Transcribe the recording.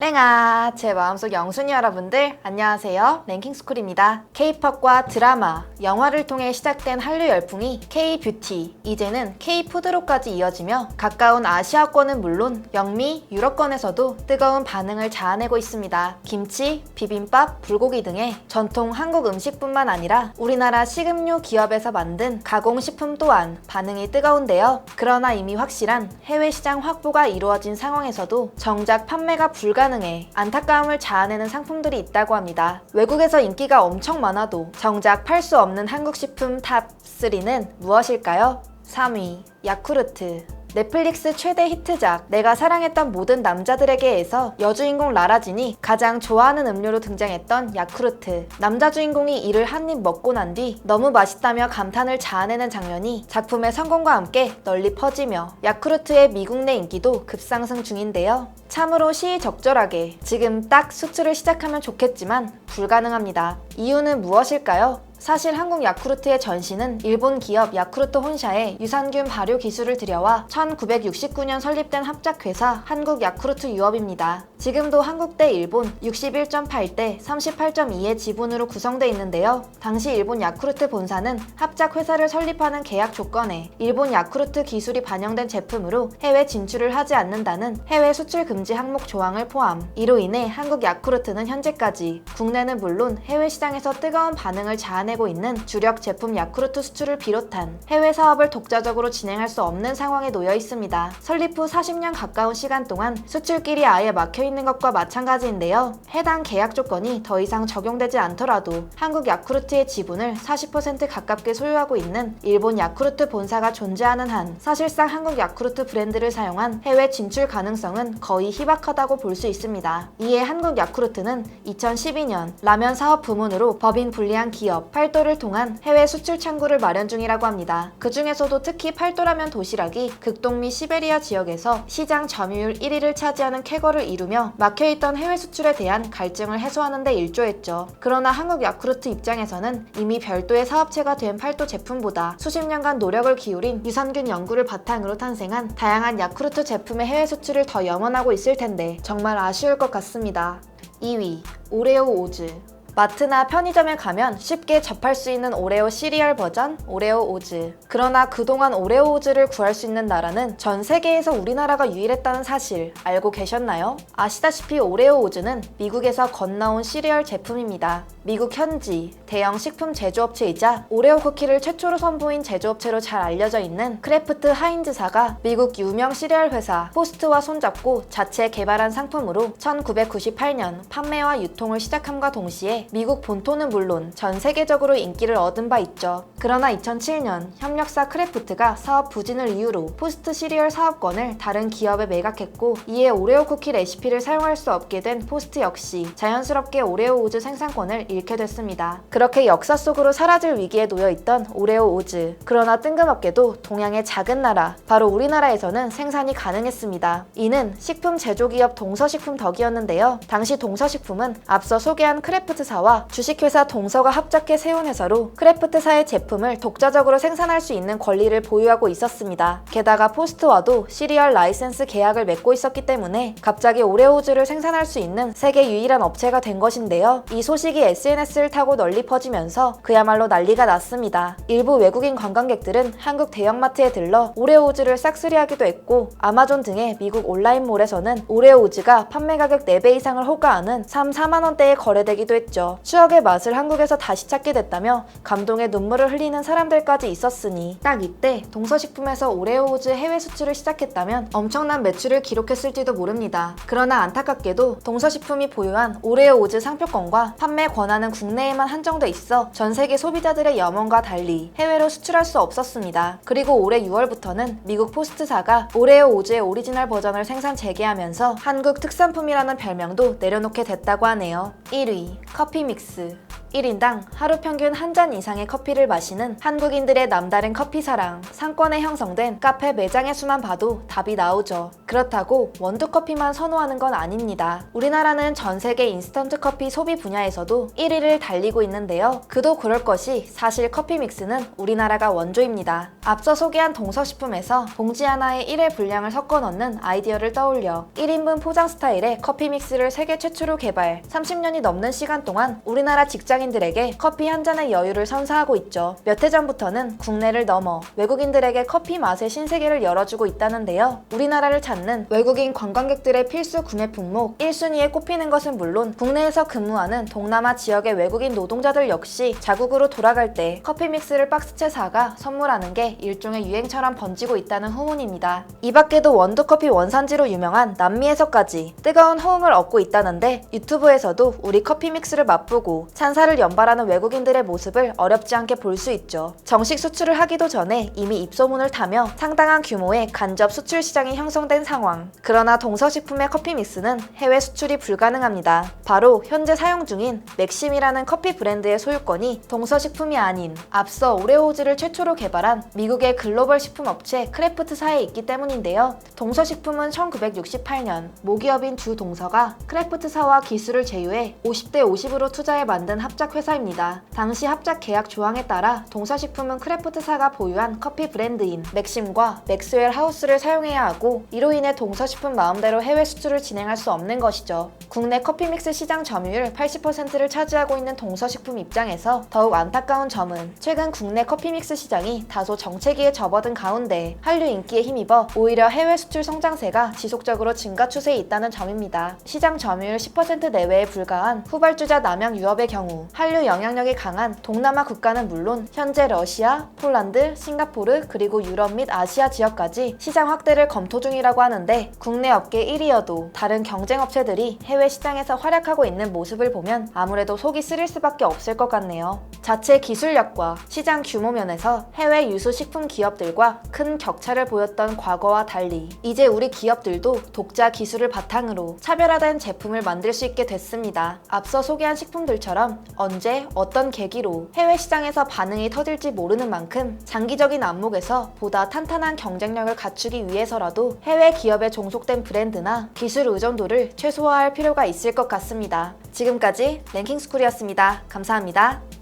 땡아, 제 마음속 영순이 여러분들 안녕하세요. 랭킹스쿨입니다. K-팝과 드라마, 영화를 통해 시작된 한류 열풍이 K-뷰티, 이제는 K-푸드로까지 이어지며 가까운 아시아권은 물론 영미, 유럽권에서도 뜨거운 반응을 자아내고 있습니다. 김치, 비빔밥, 불고기 등의 전통 한국 음식뿐만 아니라 우리나라 식음료 기업에서 만든 가공식품 또한 반응이 뜨거운데요. 그러나 이미 확실한 해외 시장 확보가 이루어진 상황에서도 정작 판매가 불가능해 안타까움을 자아내는 상품들이 있다고 합니다. 외국에서 인기가 엄청 많아도 정작 팔 수 없는 한국 식품 탑 3는 무엇일까요? 3위, 야쿠르트. 넷플릭스 최대 히트작 내가 사랑했던 모든 남자들에게에서 여주인공 라라진이 가장 좋아하는 음료로 등장했던 야쿠르트. 남자 주인공이 이를 한 입 먹고 난 뒤 너무 맛있다며 감탄을 자아내는 장면이 작품의 성공과 함께 널리 퍼지며 야쿠르트의 미국 내 인기도 급상승 중인데요. 참으로 시의적절하게 지금 딱 수출을 시작하면 좋겠지만 불가능합니다. 이유는 무엇일까요? 사실 한국 야쿠르트의 전신은 일본 기업 야쿠르트 혼샤의 유산균 발효 기술을 들여와 1969년 설립된 합작회사 한국 야쿠르트 유업입니다. 지금도 한국 대 일본 61.8대 38.2의 지분으로 구성되어 있는데요. 당시 일본 야쿠르트 본사는 합작회사를 설립하는 계약 조건에 일본 야쿠르트 기술이 반영된 제품으로 해외 진출을 하지 않는다는 해외 수출 금지 항목 조항을 포함. 이로 인해 한국 야쿠르트는 현재까지 국내는 물론 해외 시장에서 뜨거운 반응을 자아내고 있는 주력 제품 야쿠르트 수출을 비롯한 해외 사업을 독자적으로 진행할 수 없는 상황에 놓여 있습니다. 설립 후 40년 가까운 시간 동안 수출길이 아예 막혀 있는 것과 마찬가지인데요. 해당 계약 조건이 더 이상 적용되지 않더라도 한국 야쿠르트의 지분을 40% 가깝게 소유하고 있는 일본 야쿠르트 본사가 존재하는 한 사실상 한국 야쿠르트 브랜드를 사용한 해외 진출 가능성은 거의 희박하다고 볼 수 있습니다. 이에 한국 야쿠르트는 2012년 라면 사업 부문으로 법인 분리한 기업 팔도를 통한 해외 수출 창구를 마련 중이라고 합니다. 그 중에서도 특히 팔도라면 도시락이 극동미 시베리아 지역에서 시장 점유율 1위를 차지하는 쾌거를 이루며 막혀있던 해외 수출에 대한 갈증을 해소하는 데 일조했죠. 그러나 한국 야쿠르트 입장에서는 이미 별도의 사업체가 된 팔도 제품보다 수십 년간 노력을 기울인 유산균 연구를 바탕으로 탄생한 다양한 야쿠르트 제품의 해외 수출을 더 염원하고 있을 텐데 정말 아쉬울 것 같습니다. 2위, 오레오 오즈. 마트나 편의점에 가면 쉽게 접할 수 있는 오레오 시리얼 버전 오레오 오즈. 그러나 그동안 오레오 오즈를 구할 수 있는 나라는 전 세계에서 우리나라가 유일했다는 사실 알고 계셨나요? 아시다시피 오레오 오즈는 미국에서 건너온 시리얼 제품입니다. 미국 현지 대형 식품 제조업체이자 오레오 쿠키를 최초로 선보인 제조업체로 잘 알려져 있는 크래프트 하인즈사가 미국 유명 시리얼 회사 포스트와 손잡고 자체 개발한 상품으로 1998년 판매와 유통을 시작함과 동시에 미국 본토는 물론 전 세계적으로 인기를 얻은 바 있죠. 그러나 2007년 협력사 크래프트가 사업 부진을 이유로 포스트 시리얼 사업권을 다른 기업에 매각했고, 이에 오레오 쿠키 레시피를 사용할 수 없게 된 포스트 역시 자연스럽게 오레오 오즈 생산권을 잃게 됐습니다. 그렇게 역사 속으로 사라질 위기에 놓여있던 오레오 오즈. 그러나 뜬금없게도 동양의 작은 나라 바로 우리나라에서는 생산이 가능했습니다. 이는 식품 제조기업 동서식품 덕이었는데요. 당시 동서식품은 앞서 소개한 크래프트사와 주식회사 동서가 합작해 세운 회사로 크래프트사의 제품을 독자적으로 생산할 수 있는 권리를 보유하고 있었습니다. 게다가 포스트와도 시리얼 라이센스 계약을 맺고 있었기 때문에 갑자기 오레오즈를 생산할 수 있는 세계 유일한 업체가 된 것인데요. 이 소식이 SNS를 타고 널리 퍼지면서 그야말로 난리가 났습니다. 일부 외국인 관광객들은 한국 대형마트에 들러 오레오즈를 싹쓸이하기도 했고, 아마존 등의 미국 온라인몰에서는 오레오즈가 판매 가격 4배 이상을 호가하는 3, 4만 원대에 거래되기도 했죠. 추억의 맛을 한국에서 다시 찾게 됐다며 감동의 눈물을 흘리는 사람들까지 있었으니 딱 이때 동서식품에서 오레오우즈 해외 수출을 시작했다면 엄청난 매출을 기록했을지도 모릅니다. 그러나 안타깝게도 동서식품이 보유한 오레오우즈 상표권과 판매 권한은 국내에만 한정돼 있어 전 세계 소비자들의 염원과 달리 해외로 수출할 수 없었습니다. 그리고 올해 6월부터는 미국 포스트사가 오레오우즈의 오리지널 버전을 생산 재개하면서 한국 특산품이라는 별명도 내려놓게 됐다고 하네요. 1위, 커피 믹스. 1인당 하루 평균 한 잔 이상의 커피를 마시는 한국인들의 남다른 커피 사랑, 상권에 형성된 카페 매장의 수만 봐도 답이 나오죠. 그렇다고 원두커피만 선호하는 건 아닙니다. 우리나라는 전 세계 인스턴트 커피 소비 분야에서도 1위를 달리고 있는데요. 그도 그럴 것이 사실 커피 믹스는 우리나라가 원조입니다. 앞서 소개한 동서식품에서 봉지 하나에 1회 분량을 섞어 넣는 아이디어를 떠올려 1인분 포장 스타일의 커피 믹스를 세계 최초로 개발, 30년이 넘는 시간 동안 우리나라 직장인들에게 커피 한 잔의 여유를 선사하고 있죠. 몇 해 전부터는 국내를 넘어 외국인들에게 커피 맛의 신세계를 열어주고 있다는데요. 우리나라를 찾는 외국인 관광객들의 필수 구매 품목 1순위에 꼽히는 것은 물론 국내에서 근무하는 동남아 지역의 외국인 노동자들 역시 자국으로 돌아갈 때 커피 믹스를 박스채 사가 선물하는 게 일종의 유행처럼 번지고 있다는 후문입니다. 이 밖에도 원두커피 원산지로 유명한 남미에서까지 뜨거운 호응을 얻고 있다는데 유튜브에서도 우리 커피 믹스를 맛보고 찬사를 연발하는 외국인들의 모습을 어렵지 않게 볼 수 있죠. 정식 수출을 하기도 전에 이미 입소문을 타며 상당한 규모의 간접 수출 시장이 형성된 상황. 그러나 동서식품의 커피 믹스는 해외 수출이 불가능합니다. 바로 현재 사용 중인 맥심이라는 커피 브랜드의 소유권이 동서식품이 아닌 앞서 오레오즈를 최초로 개발한 미국의 글로벌 식품업체 크래프트사에 있기 때문인데요. 동서식품은 1968년 모기업인 주 동서가 크래프트사와 기술을 제휴해 50대 50으로 투자해 만든 합작회사입니다. 당시 합작 계약 조항에 따라 동서식품은 크래프트사가 보유한 커피 브랜드인 맥심과 맥스웰 하우스를 사용해야 하고 이로 인해 동서식품 마음대로 해외 수출을 진행할 수 없는 것이죠. 국내 커피 믹스 시장 점유율 80%를 차지하고 있는 동서식품 입장에서 더욱 안타까운 점은 최근 국내 커피 믹스 시장이 다소 정체기에 접어든 가운데 한류 인기에 힘입어 오히려 해외 수출 성장세가 지속적으로 증가 추세에 있다는 점입니다. 시장 점유율 10% 내외에 불과한 후발주자 남양 유럽의 경우 한류 영향력이 강한 동남아 국가는 물론 현재 러시아, 폴란드, 싱가포르 그리고 유럽 및 아시아 지역까지 시장 확대를 검토 중이라고 하는데 국내 업계 1위여도 다른 경쟁 업체들이 해외 시장에서 활약하고 있는 모습을 보면 아무래도 속이 쓰릴 수밖에 없을 것 같네요. 자체 기술력과 시장 규모 면에서 해외 유수 식품 기업들과 큰 격차를 보였던 과거와 달리 이제 우리 기업들도 독자 기술을 바탕으로 차별화된 제품을 만들 수 있게 됐습니다. 앞서 소개한 식품들처럼 언제 어떤 계기로 해외 시장에서 반응이 터질지 모르는 만큼 장기적인 안목에서 보다 탄탄한 경쟁력을 갖추기 위해서라도 해외 기업에 종속된 브랜드나 기술 의존도를 최소화할 필요가 있을 것 같습니다. 지금까지 랭킹스쿨이었습니다. 감사합니다.